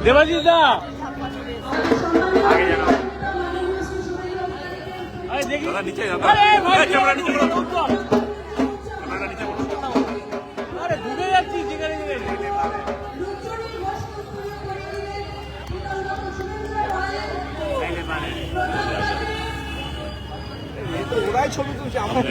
দেবাজিৎ দা দেখি নিচে আরে ঢুকে যাচ্ছি যেখানে ওরাই ছবি তুলছে আমার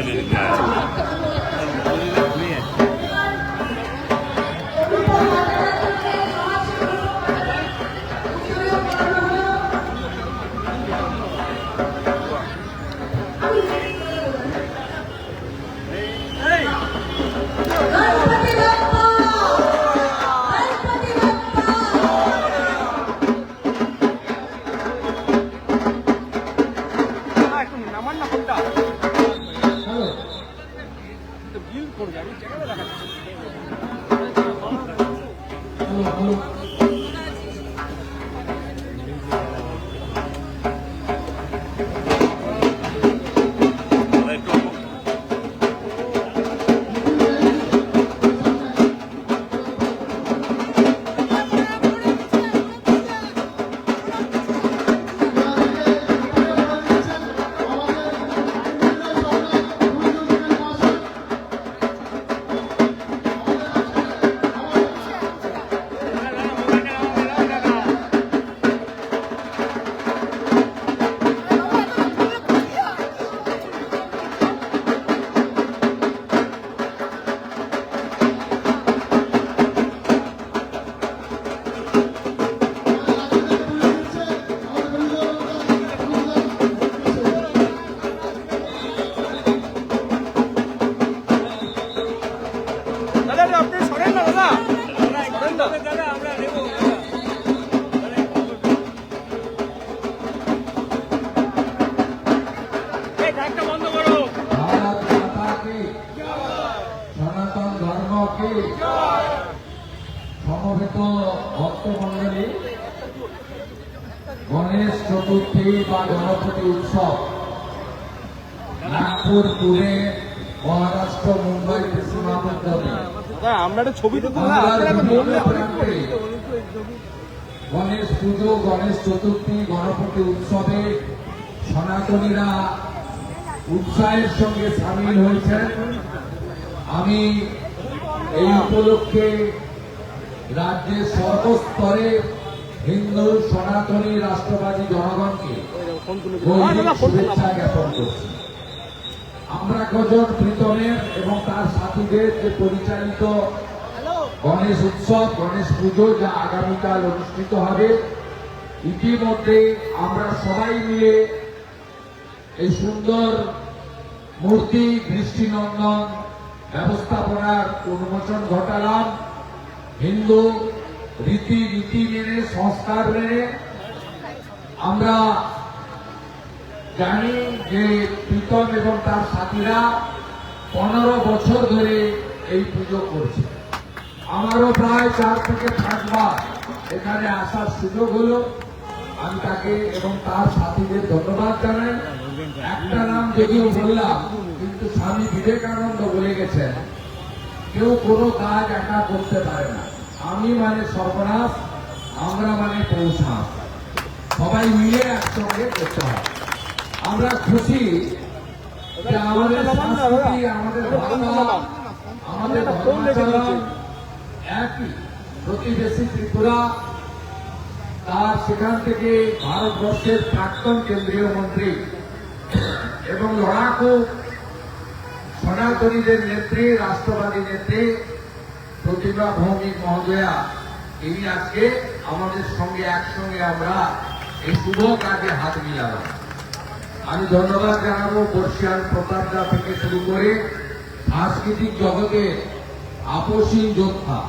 সমবেত ভক্তমন্ডলী, গণেশ চতুর্থী বা গণপতি উৎসব নাগপুর, পুনে, মহারাষ্ট্র, মুম্বাই সীমাবদ্ধে আমরা ছবি তো গণেশ পুজো, গণেশ চতুর্থী, গণপতি উৎসবে সনাতনীরা উৎসাহের সঙ্গে সামিল হয়েছেন। আমি এই উপলক্ষে রাজ্যের সর্বস্তরে হিন্দু সনাতনী রাষ্ট্রবাদী জনগণকে শুভেচ্ছা জ্ঞাপন করছি। আমরা কজন প্রীতমের এবং তার সাথীদের যে পরিচালিত গণেশ উৎসব, গণেশ পুজো যা আগামীকাল অনুষ্ঠিত হবে, ইতিমধ্যে আমরা সবাই মিলে এই সুন্দর মূর্তি দৃষ্টিনন্দন ব্যবস্থাপনার উন্মোচন ঘটালাম। হিন্দু রীতি মেনে, সংস্কার মেনে আমরা জানি যে প্রীতম এবং তার সাথীরা 15 বছর ধরে এই পুজো করছে। আমারও প্রায় 4 থেকে 5 বার এখানে আসার সুযোগ হলো। আমি তাকে এবং তার সাথীদের ধন্যবাদ জানাই। একটা নাম যদিও বললাম, কিন্তু স্বামী বিবেকানন্দ বলে গেছেন, কেউ কোনো কাজ একা করতে পারে না। আমি মানে সর্বনাশ, আমরা মানে পৌঁছাস, সবাই মিলে একসঙ্গে করতে হয়। আমরা খুশি যে আমাদের সংস্কৃতি, আমাদের ভাষা, আমাদের ধর্মাচরণ একই। প্রতিবেশী ত্রিপুরা, তার সেখান থেকে ভারতবর্ষের প্রাক্তন কেন্দ্রীয় মন্ত্রী এবং লড়াকু সনাতনীদের নেত্রী, রাষ্ট্রবাদী নেত্রী প্রতিভা ভৌমিক মহোদয়া, তিনি আজকে আমাদের সঙ্গে একসঙ্গে আমরা এই শুভ কাজে হাত মিলালাম। আমি ধন্যবাদ জানাবো বর্ষিয়ান প্রতাপদা থেকে শুরু করে সাংস্কৃতিক জগতে আপসীন যোদ্ধা,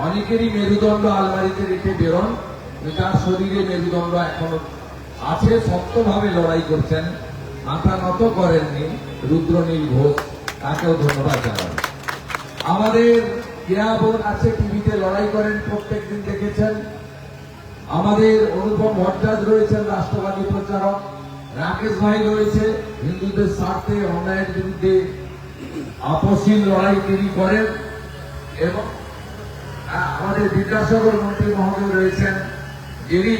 অনেকেরই মেরুদণ্ড আলমারিতে রেখে বেরোন, তার শরীরে মেরুদণ্ড এখনো আছে, শক্তভাবে লড়াই করছেন, মাথা নত করেননি, রুদ্রনীল ঘোষ, তাকেও ধন্যবাদ জানাবো। আমাদের কেয়া বোন আছে, টিভিতে লড়াই করেন, প্রত্যেকদিন দেখেছেন। আমাদের অনুপম ভট্টাচার্য রয়েছেন, রাষ্ট্রবাদী প্রচারক। রাকেশ ভাই রয়েছে, হিন্দুদের স্বার্থে অন্যায়ের বিরুদ্ধে আপসীন লড়াই তিনি করেন। এবং আমাদের বিদ্যাসাগর মন্ত্রী মহোদয় রয়েছেন, যিনি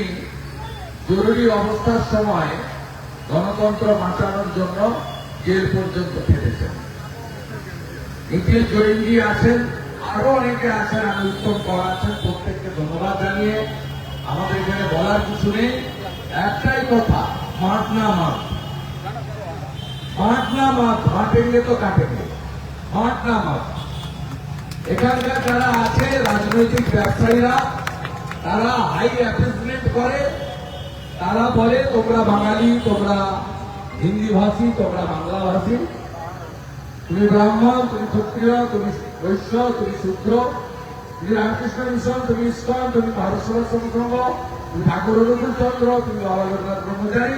জরুরি অবস্থার সময় গণতন্ত্র বাঁচানোর জন্য জেল পর্যন্ত ফেলেছেন। নিখিল জৈনজি আছেন, আরো অনেকে আছেন, আমি উত্তম কর আছেন, প্রত্যেককে ধন্যবাদ জানিয়ে আমাদের এখানে বলার কিছু নেই। একটাই কথা, মাঠ না মাঠ, মাঠ না মাঠ, মাঠেঙ্গে তো কাটেঙ্গে, মাঠ না মাঠ। এখানকার যারা আছে রাজনৈতিক ব্যবসায়ীরা, তারা হাই অ্যাপিজমেন্ট করে, তারা বলে তোমরা বাঙালি, তোমরা হিন্দি ভাষী, তোমরা বাংলা ভাষী, তুমি ব্রাহ্মণ, তুমি ক্ষত্রিয়, তুমি বৈশ্য, তুমি শূদ্র, তুমি রামকৃষ্ণ মিশন, তুমি ইস্কন, তুমি ভারত সেবাশ্রম সংঘ, তুমি ঠাকুর অনুকূল চন্দ্র, তুমি বাবা জগন্নাথ ব্রহ্মচারী।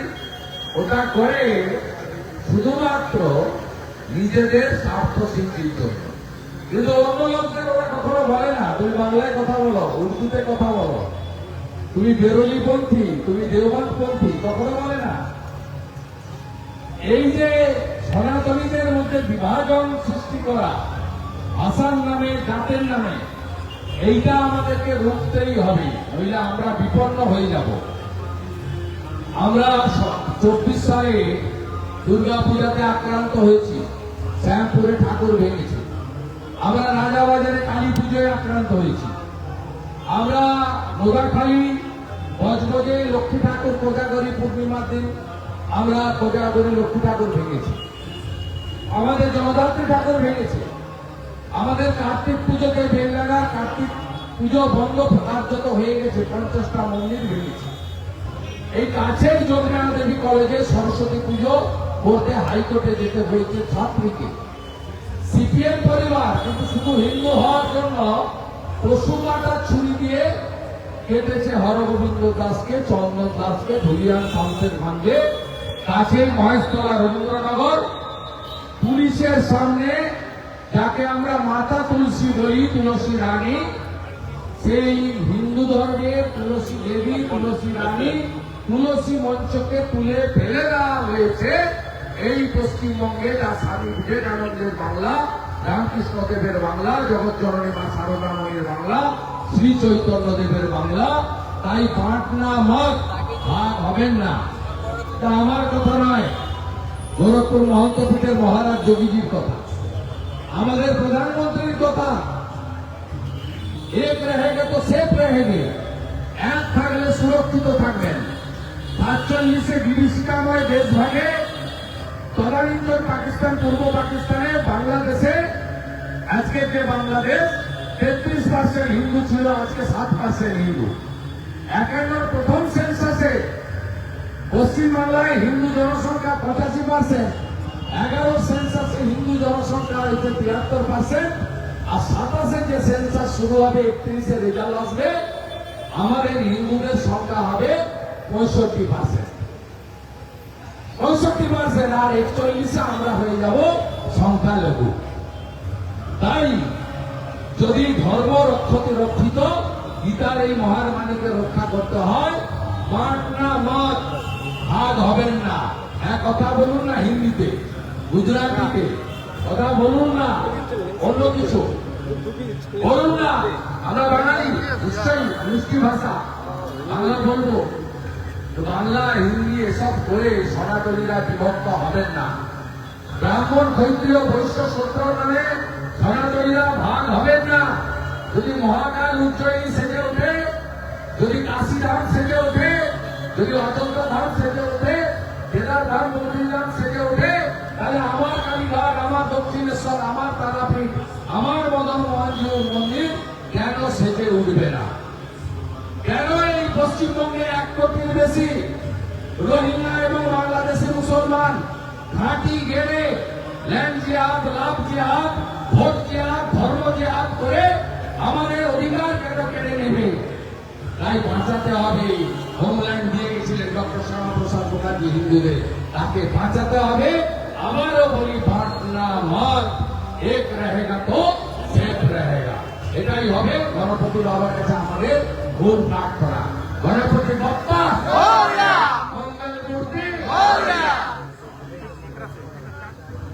ওটা করে শুধুমাত্র নিজেদের স্বার্থ সিদ্ধির জন্য। কিন্তু অন্য লোকদের ওরা কখনো বলে না তুমি বাংলায় কথা বলো, উর্দুতে কথা বলো, তুমি বেরোলি পন্থী, তুমি দেওবন্দ পন্থী, কখনো বলে না। এই যে সনাতনীদের মধ্যে বিভাজন সৃষ্টি করা ভাষার নামে, জাতের নামে, এইটা আমাদেরকে রুখতেই হবে, নইলে আমরা বিপন্ন হয়ে যাব। আমরা 24 সালে দুর্গাপূজাতে আক্রান্ত হয়েছি, শ্যামপুরে ঠাকুর ভেঙেছি। আমরা রাজাবাজারে কালী পুজোয় আক্রান্ত হয়েছি। আমরা নোদাখালী বজবজে লক্ষ্মী ঠাকুর কোজাগরী পূর্ণিমার দিন আমরা কোজাগরী লক্ষ্মী ঠাকুর ভেঙেছি। আমাদের জগদ্ধাত্রী ঠাকুর ভেঙেছে। আমাদের কার্তিক পুজোতে বেলডাঙ্গা কার্তিক পুজো বন্ধ কার্যত হয়ে গেছে, 50টা মন্দির ভেঙেছে। এই কাছের যোগনাথ দেবী কলেজে সরস্বতী পুজো করতে হাইকোর্টে যেতে হয়েছে ছাত্রীকে। সিপিএম পরিবার কিন্তু শুধু হিন্দু হওয়ার জন্য পশু কাটা ছুরি দিয়ে কেটেছে হরগোবিন্দ দাসকে, চন্দন দাসকে, ধুলিয়ান সাউথের ভাঙ্গে কাছের মহেশতলা রবীন্দ্রনগর পুলিশের সামনে, যাকে আমরা মাতা তুলসী বলি, তুলসী রানী, সেই হিন্দু ধর্মের তুলসী দেবী, তুলসী রানী, তুলসী মঞ্চকে তুলে ফেলে দেওয়া হয়েছে। এই পশ্চিমবঙ্গে যা স্বামী বিবেকানন্দের বাংলা, রামকৃষ্ণ দেবের বাংলা, জগৎজননী মা সারদাময়ীর বাংলা, শ্রী চৈতন্য দেবের বাংলা। তাই পাঠ না মত, ভাগ হবেন না। তা আমার কথা নয়, গোরখপুর মহন্তপীঠের মহারাজ যোগীজির কথা, আমাদের প্রধানমন্ত্রীর কথা। এক रहेगा তো সেফ रहेंगे, এক থাকলে সুরক্ষিত থাকবেন। ৪৭-এ বিভীষিকাময় দেশ ভাগে তদানীন্তন পাকিস্তান, পূর্ব পাকিস্তানে, বাংলাদেশে, আজকে যে বাংলাদেশ 33% হিন্দু ছিল, আজকে 7% হিন্দু। 51 প্রথম সেন্সাসে পশ্চিমবাংলায় হিন্দু জনসংখ্যা 85%, 11 সেন্সাসে হিন্দু জনসংখ্যা হয়েছে 73%, আর 27-এ যে সেন্সাস শুরু হবে, 31-এ রেজাল্ট আসবে, আমাদের হিন্দুদের সংখ্যা হবে 65%, আর 41-এ আমরা হয়ে যাব সংখ্যালঘু। তাই যদি ধর্ম রক্ষিত গীতার এই মহার মানিকে রক্ষা করতে হয়, মাঠ না মত, ভাগ হবেন না। এক কথা বলুন না হিন্দিতে, গুজরাটিতে, কথা বলুন না অন্য কিছু বলুন না। আমরা বাঙালি, নিশ্চয়ই মিষ্টি ভাষা বাংলা বলবো। বাংলা হিন্দি এসব করে সনাতনীরা বিভক্ত হবেন না। ব্রাহ্মণ, ক্ষত্রিয়, বৈশ্য, শূদ্র নামে সনাতনীরা ভাগ হবেন না। যদি মহাকাল উজ্জয়িনী সেজে ওঠে, যদি কাশী ধাম সেজে ওঠে, যদি অযোধ্যা ধাম সেজে ওঠে, কেদার ধাম বদ্রীধাম সেজে ওঠে, তাহলে আমার কালীঘাট, আমার দক্ষিণেশ্বর, আমার তারাপীঠ, আমার মদন মোহন মন্দির কেন সেজে উঠবে না? কেন এই পশ্চিমবঙ্গে 1 কোটির বেশি রোহিঙ্গা এবং বাংলাদেশি মুসলমান ঘাঁটি গেড়ে ল্যান্ড জিহাদ, লাভ জিহাদ, ভোট জিহাদ, ধর্ম জিহাদ করে আমাদের অধিকার কেন কেড়ে নেবে? তাই বাঁচাতে হবে। হোমল্যান্ড দিয়ে গেছিলেন ডক্টর শ্যামাপ্রসাদ মুখার্জি হিন্দুদের, তাকে বাঁচাতে হবে। আমারও বলি পাঠ না মত, এক रहेगा তো সেফ रहेगा। এটাই হবে গণপতি বাবার কাছে আমাদের মূল প্রার্থনা। গণপতি বাপ্পা